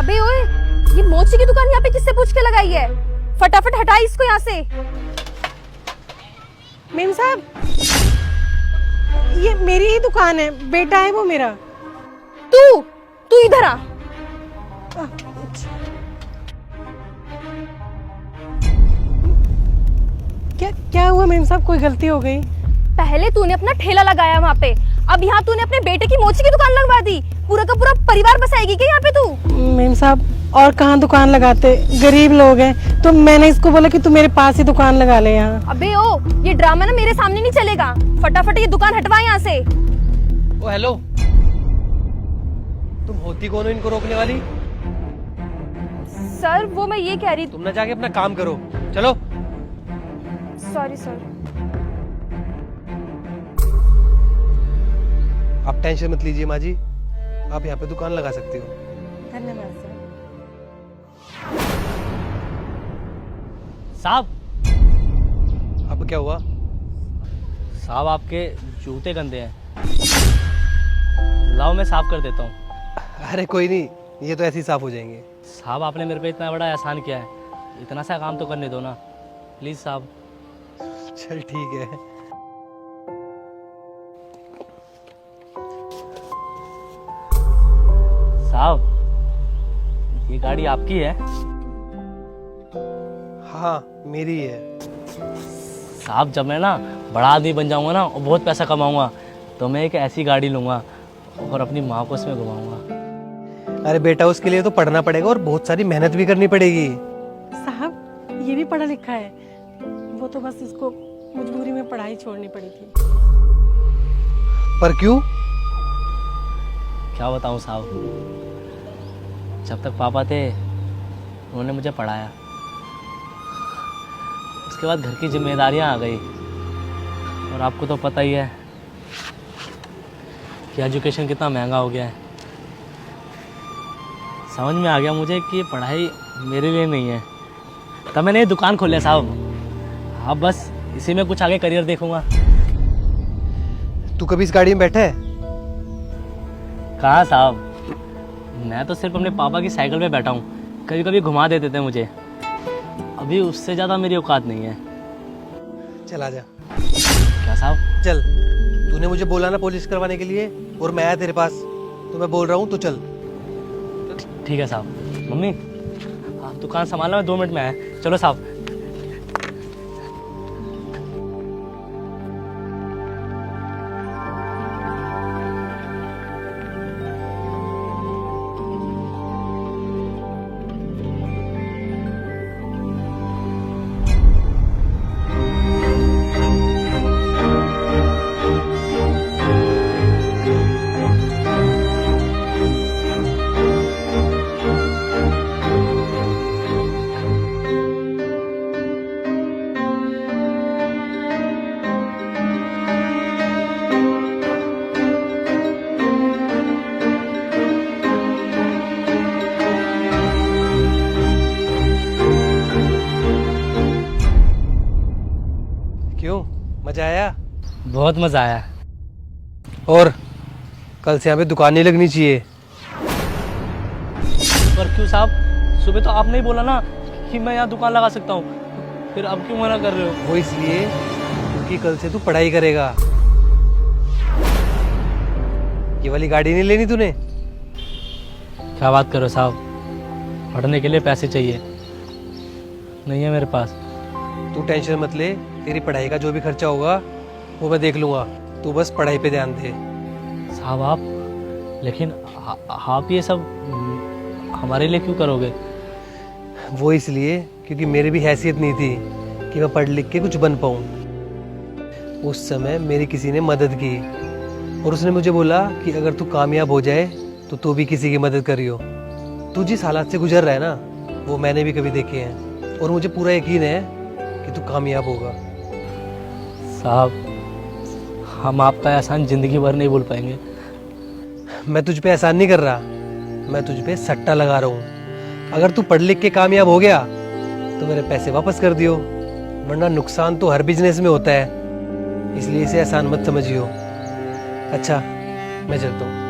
अबे ओए, ये मोची की दुकान यहाँ पे किससे पूछ के लगाई है? फटाफट हटा इसको यहाँ से। मेम साहब, ये मेरी ही दुकान है, बेटा है वो मेरा। तू तू इधर आ। क्या क्या हुआ मेम साहब, कोई गलती हो गई? पहले तूने अपना ठेला लगाया वहाँ पे, अब यहाँ तूने अपने बेटे की मोची की दुकान लगवा दी। पूरा का पूरा परिवार बसाएगी क्या यहाँ पे तू? मेम साहब, और कहाँ दुकान लगाते, गरीब लोग हैं, तो मैंने इसको बोला कि तू मेरे पास ही दुकान लगा ले यहाँ। अबे ओ, ये ड्रामा ना मेरे सामने नहीं चलेगा। फटाफट ये दुकान हटवा यहाँ से। ओ हेलो, तुम होती कौन हो इनको रोकने वाली? सर वो मैं ये कह रही। तुम ना जाके अपना काम करो, चलो। Sorry sir. आप टेंशन मत लीजिए माँ जी, आप यहाँ पे दुकान लगा सकती हो। धन्यवाद सर। साहब, अब क्या हुआ? साहब आपके जूते गंदे हैं, लाओ मैं साफ कर देता हूँ। अरे कोई नहीं, ये तो ऐसे ही साफ हो जाएंगे। साहब आपने मेरे पे इतना बड़ा एहसान किया है, इतना सा काम तो करने दो ना प्लीज़ साहब। चल ठीक है। साहब ये गाड़ी आपकी है? हाँ मेरी है। साहब जब मैं ना बड़ा आदमी बन जाऊंगा ना और बहुत पैसा कमाऊंगा तो मैं एक ऐसी गाड़ी लूंगा और अपनी माँ को इसमें घुमाऊंगा। अरे बेटा, उसके लिए तो पढ़ना पड़ेगा और बहुत सारी मेहनत भी करनी पड़ेगी। साहब ये भी पढ़ा लिखा है, वो तो बस इसको मजबूरी में पढ़ाई छोड़नी पड़ी थी। पर क्यों? क्या बताऊं साहब, जब तक पापा थे उन्होंने मुझे पढ़ाया, उसके बाद घर की जिम्मेदारियां आ गई और आपको तो पता ही है कि एजुकेशन कितना महंगा हो गया है। समझ में आ गया मुझे कि पढ़ाई मेरे लिए नहीं है, तब मैंने ये दुकान खोली साहब। अब बस इसी में कुछ आगे करियर देखूंगा। तू कभी इस गाड़ी में बैठा है? कहाँ साहब, मैं तो सिर्फ अपने पापा की साइकिल पे बैठा हूँ, कभी कभी घुमा देते थे मुझे, अभी उससे ज़्यादा मेरी औकात नहीं है। चल आजा। क्या साहब? चल, तूने मुझे बोला ना पुलिस करवाने के लिए, और मैं आया तेरे पास, तो मैं बोल रहा हूँ तो चल। ठीक है साहब। मम्मी आप दुकान संभालना, मैं 2 मिनट में आया। चलो साहब। क्यों, मजा आया? बहुत मज़ा आया। और कल से यहाँ पे दुकान नहीं लगनी चाहिए। पर क्यों साहब, सुबह तो आपने ही बोला ना कि मैं यहाँ दुकान लगा सकता हूँ, फिर अब क्यों मना कर रहे हो? वो इसलिए क्योंकि कल से तू पढ़ाई करेगा। ये वाली गाड़ी नहीं लेनी तूने? क्या बात करो साहब, पढ़ने के लिए पैसे चाहिए, नहीं है मेरे पास। तू टेंशन मत ले, तेरी पढ़ाई का जो भी खर्चा होगा वो मैं देख लूंगा, तू बस पढ़ाई पे ध्यान दे। साहब आप, लेकिन आप ये सब हमारे लिए क्यों करोगे? वो इसलिए क्योंकि मेरी भी हैसियत नहीं थी कि मैं पढ़ लिख के कुछ बन पाऊँ। उस समय मेरी किसी ने मदद की और उसने मुझे बोला कि अगर तू कामयाब हो जाए तो तू भी किसी की मदद करियो। तू जिस हालात से गुजर रहा है ना, वो मैंने भी कभी देखे हैं और मुझे पूरा यकीन है कि तू कामयाब होगा। साहब हम आपका एहसान जिंदगी भर नहीं भूल पाएंगे। मैं तुझ पे एहसान नहीं कर रहा, मैं तुझ पे सट्टा लगा रहा हूँ। अगर तू पढ़ लिख के कामयाब हो गया तो मेरे पैसे वापस कर दियो, वरना नुकसान तो हर बिजनेस में होता है, इसलिए इसे एहसान मत समझियो। अच्छा मैं चलता हूँ।